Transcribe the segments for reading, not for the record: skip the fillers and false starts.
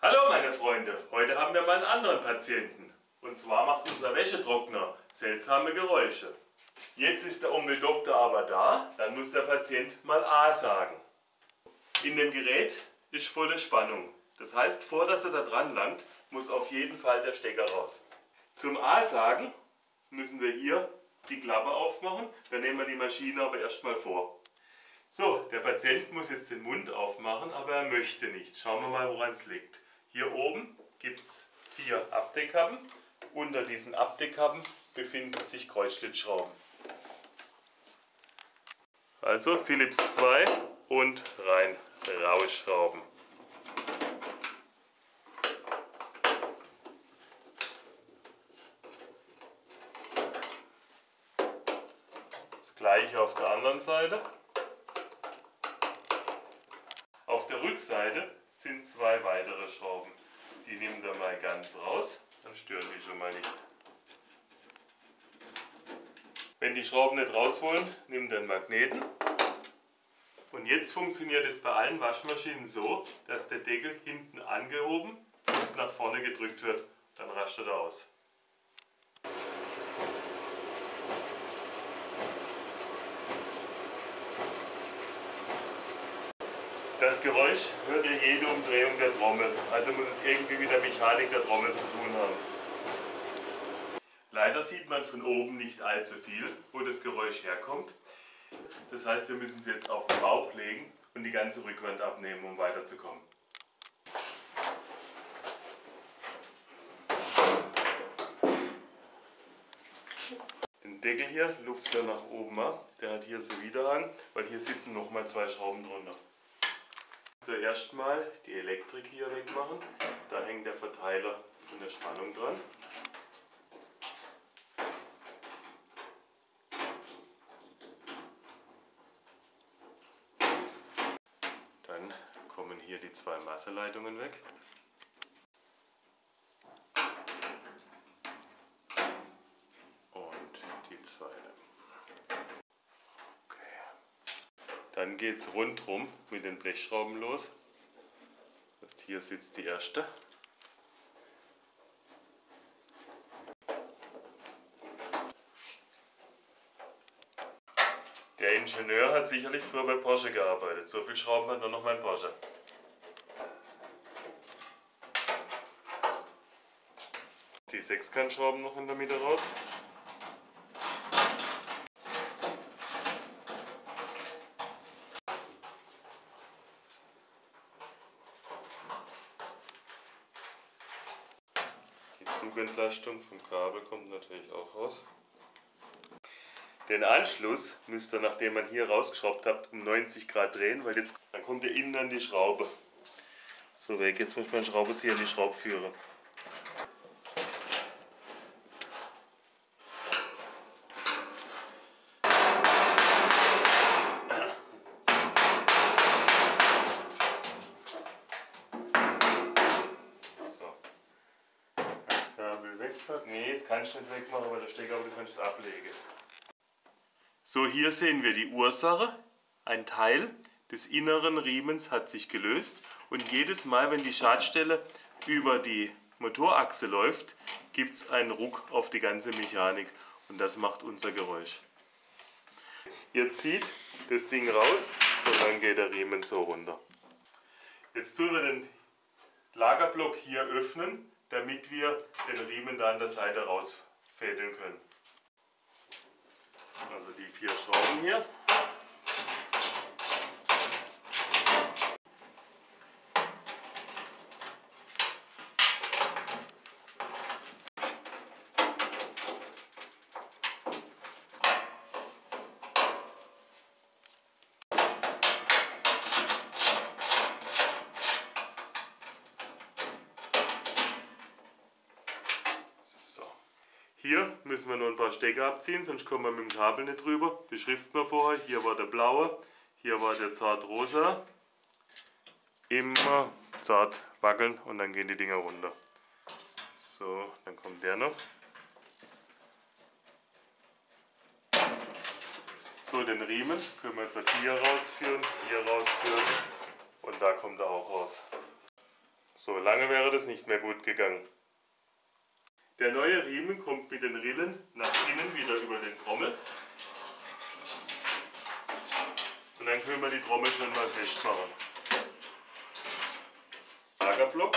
Hallo meine Freunde, heute haben wir mal einen anderen Patienten. Und zwar macht unser Wäschetrockner seltsame Geräusche. Jetzt ist der Onkel-Doktor aber da, dann muss der Patient mal A sagen. In dem Gerät ist volle Spannung. Das heißt, vor dass er da dran langt, muss auf jeden Fall der Stecker raus. Zum A sagen müssen wir hier die Klappe aufmachen, dann nehmen wir die Maschine aber erstmal vor. So, der Patient muss jetzt den Mund aufmachen, aber er möchte nicht. Schauen wir mal, woran es liegt. Hier oben gibt es 4 Abdeckkappen. Unter diesen Abdeckkappen befinden sich Kreuzschlitzschrauben. Also Philips 2 und rein rausschrauben. Das gleiche auf der anderen Seite. Auf der Rückseite sind 2 weitere Schrauben. Die nehmen wir mal ganz raus, dann stören die schon mal nicht. Wenn die Schrauben nicht raus wollen, nimm den Magneten. Und jetzt funktioniert es bei allen Waschmaschinen so, dass der Deckel hinten angehoben und nach vorne gedrückt wird. Dann rastet er aus. Das Geräusch hört ihr jede Umdrehung der Trommel, also muss es irgendwie mit der Mechanik der Trommel zu tun haben. Leider sieht man von oben nicht allzu viel, wo das Geräusch herkommt. Das heißt, wir müssen es jetzt auf den Bauch legen und die ganze Rückwand abnehmen, um weiterzukommen. Den Deckel hier lupft er nach oben ab, der hat hier so Widerhang, weil hier sitzen nochmal 2 Schrauben drunter. Zuerst mal die Elektrik hier wegmachen, da hängt der Verteiler von der Spannung dran. Dann kommen hier die 2 Masseleitungen weg. Und die zweite. Dann geht es rundherum mit den Blechschrauben los. Hier sitzt die erste. Der Ingenieur hat sicherlich früher bei Porsche gearbeitet. So viel Schrauben hat nur noch mein Porsche. Die 6-Kantschrauben noch in der Mitte raus. Die Zugentlastung vom Kabel kommt natürlich auch raus. Den Anschluss müsst ihr, nachdem man hier rausgeschraubt habt, um 90 Grad drehen, weil jetzt dann kommt ihr innen an die Schraube. So, weg, jetzt muss man den Schraubenzieher in die Schraubführer. Nee, das kannst du nicht wegmachen, weil der Stecker, aber du kannst es ablegen. So, hier sehen wir die Ursache. Ein Teil des inneren Riemens hat sich gelöst und jedes Mal, wenn die Schadstelle über die Motorachse läuft, gibt es einen Ruck auf die ganze Mechanik und das macht unser Geräusch. Ihr zieht das Ding raus und dann geht der Riemen so runter. Jetzt tun wir den Lagerblock hier öffnen, damit wir den Riemen da an der Seite rausfädeln können. Also die 4 Schrauben hier. Hier müssen wir nur ein paar Stecker abziehen, sonst kommen wir mit dem Kabel nicht drüber. Beschriften wir vorher. Hier war der blaue, hier war der zart rosa. Immer zart wackeln und dann gehen die Dinger runter. So, dann kommt der noch. So, den Riemen können wir jetzt hier rausführen und da kommt er auch raus. So lange wäre das nicht mehr gut gegangen. Der neue Riemen kommt mit den Rillen nach innen wieder über den Trommel. Und dann können wir die Trommel schon mal festmachen. Lagerblock.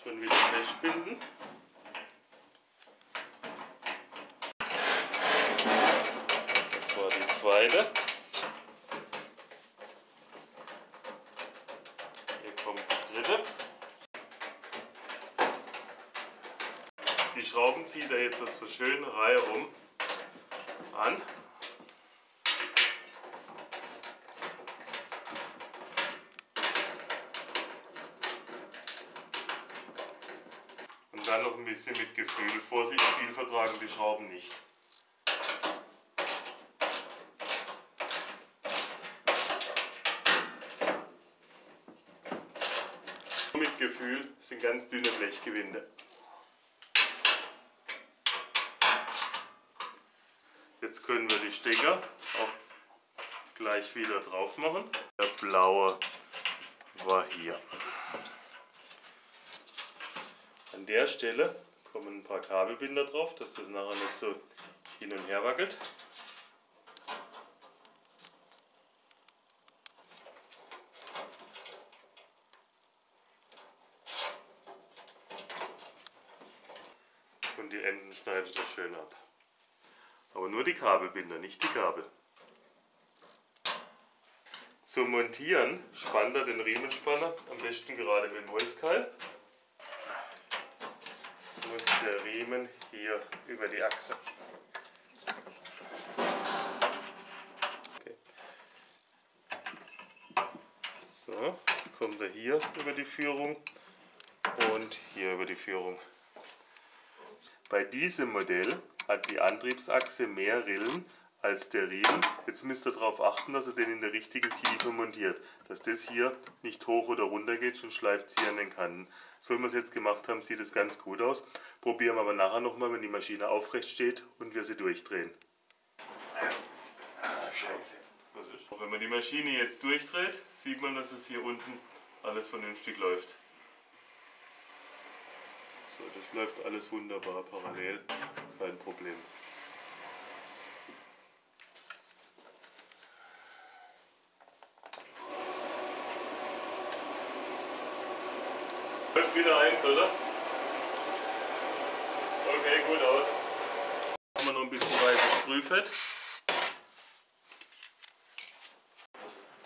Schon wieder festbinden. Das war die zweite. Hier kommt die dritte. Die Schrauben zieht er jetzt so schön reihum an. Und dann noch ein bisschen mit Gefühl. Vorsicht, viel vertragen die Schrauben nicht. Mit Gefühl sind ganz dünne Blechgewinde. Jetzt können wir die Stecker auch gleich wieder drauf machen. Der blaue war hier. An der Stelle kommen ein paar Kabelbinder drauf, dass das nachher nicht so hin und her wackelt. Und die Enden schneidet er schön ab. Aber nur die Kabelbinder, nicht die Kabel. Zum Montieren spannt er den Riemenspanner am besten gerade mit dem Holzkeil. Jetzt muss der Riemen hier über die Achse. Okay. So, jetzt kommt er hier über die Führung und hier über die Führung. Bei diesem Modell hat die Antriebsachse mehr Rillen als der Riemen. Jetzt müsst ihr darauf achten, dass ihr den in der richtigen Tiefe montiert. Dass das hier nicht hoch oder runter geht, schon schleift es hier an den Kanten. So wie wir es jetzt gemacht haben, sieht es ganz gut aus. Probieren wir aber nachher nochmal, wenn die Maschine aufrecht steht und wir sie durchdrehen. Scheiße. Wenn man die Maschine jetzt durchdreht, sieht man, dass es hier unten alles vernünftig läuft. So, das läuft alles wunderbar parallel, kein Problem. Läuft wieder eins, oder? Okay, gut aus. Haben wir noch ein bisschen weißes Sprühfett.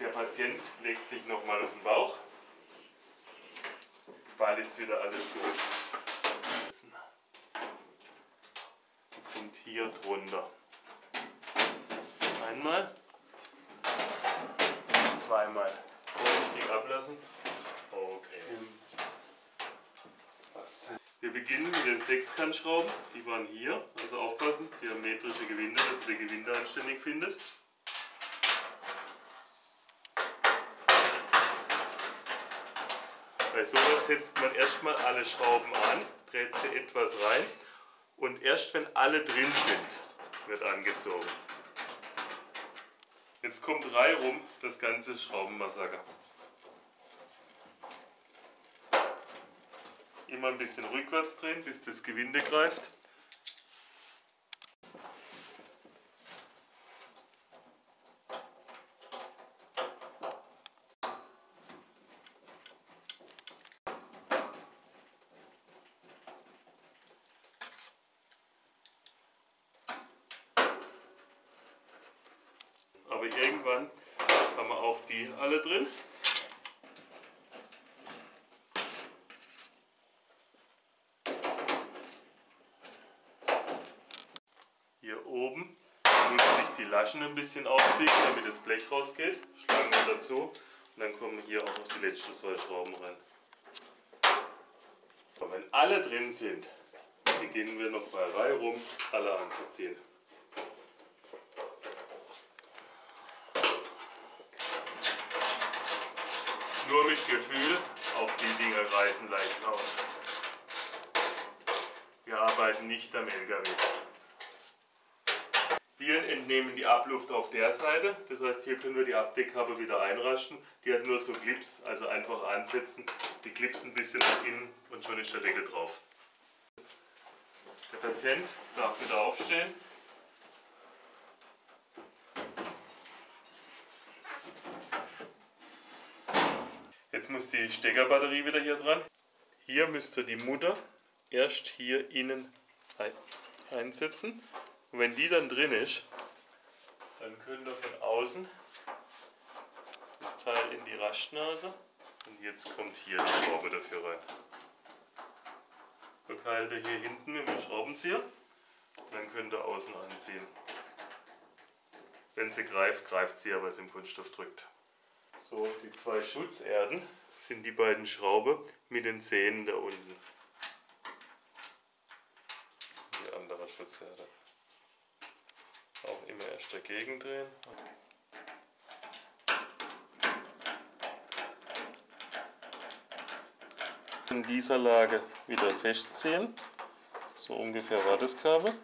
Der Patient legt sich nochmal auf den Bauch. Bald ist wieder alles gut. Und hier drunter. Einmal. Zweimal. Vorsichtig ablassen. Okay. Wir beginnen mit den Sechskantschrauben. Die waren hier. Also aufpassen, diametrische Gewinde, dass ihr die Gewinde anständig findet. Bei sowas setzt man erstmal alle Schrauben an, dreht sie etwas rein und erst wenn alle drin sind, wird angezogen. Jetzt kommt reihum das ganze Schraubenmassaker. Immer ein bisschen rückwärts drehen, bis das Gewinde greift. Aber irgendwann haben wir auch die alle drin. Hier oben muss sich die Laschen ein bisschen aufbiegen, damit das Blech rausgeht. Schlagen wir dazu und dann kommen hier auch noch die letzten zwei Schrauben rein. Und wenn alle drin sind, beginnen wir noch bei reihum alle anzuziehen. Nur mit Gefühl, auch die Dinger reißen leicht aus. Wir arbeiten nicht am LKW. Spielen entnehmen die Abluft auf der Seite. Das heißt, hier können wir die Abdeckkappe wieder einraschen. Die hat nur so Clips, also einfach ansetzen, die Clips ein bisschen nach innen und schon ist der Deckel drauf. Der Patient darf wieder aufstehen. Jetzt muss die Steckerbatterie wieder hier dran. Hier müsste die Mutter erst hier innen einsetzen. Und wenn die dann drin ist, dann könnt ihr von außen das Teil in die Rastnase und jetzt kommt hier die Schraube dafür rein. Verkeilt ihr hier hinten mit dem Schraubenzieher und dann könnt ihr außen anziehen. Wenn sie greift, greift sie, aber es im Kunststoff drückt. So, die zwei Schutzerden sind die beiden Schrauben mit den Zähnen da unten. Die andere Schutzerde. Auch immer erst dagegen drehen. In dieser Lage wieder festziehen. So ungefähr war das Kabel.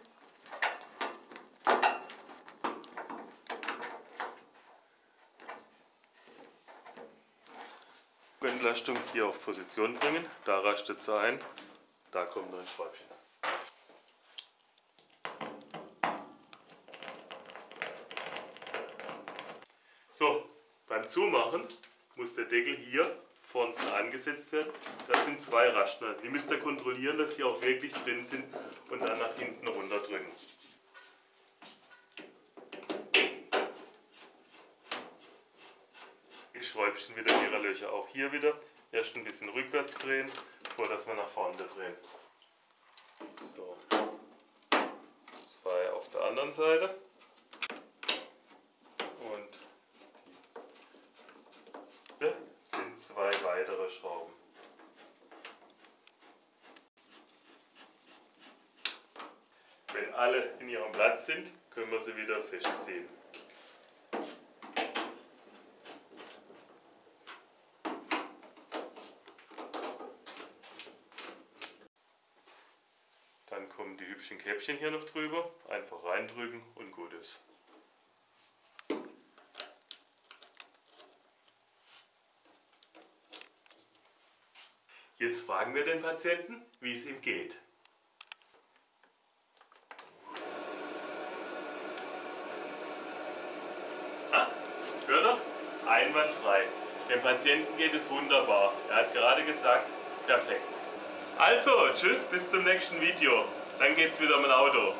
Entlastung hier auf Position bringen. Da rastet sie ein. Da kommt ein Schräubchen. So, beim Zumachen muss der Deckel hier vorne angesetzt werden. Das sind zwei Rastnasen. Die müsst ihr kontrollieren, dass die auch wirklich drin sind und dann nach hinten runter drücken. Die Schräubchen wieder in ihre Löcher. Auch hier wieder erst ein bisschen rückwärts drehen, bevor dass wir nach vorne drehen. So. Zwei auf der anderen Seite. Und hier sind zwei weitere Schrauben. Wenn alle in ihrem Platz sind, können wir sie wieder festziehen. Dann kommen die hübschen Käppchen hier noch drüber, einfach reindrücken und gut ist. Jetzt fragen wir den Patienten, wie es ihm geht. Hört er? Einwandfrei. Dem Patienten geht es wunderbar. Er hat gerade gesagt, perfekt. Also, tschüss, bis zum nächsten Video. Dann geht's wieder mit dem Auto.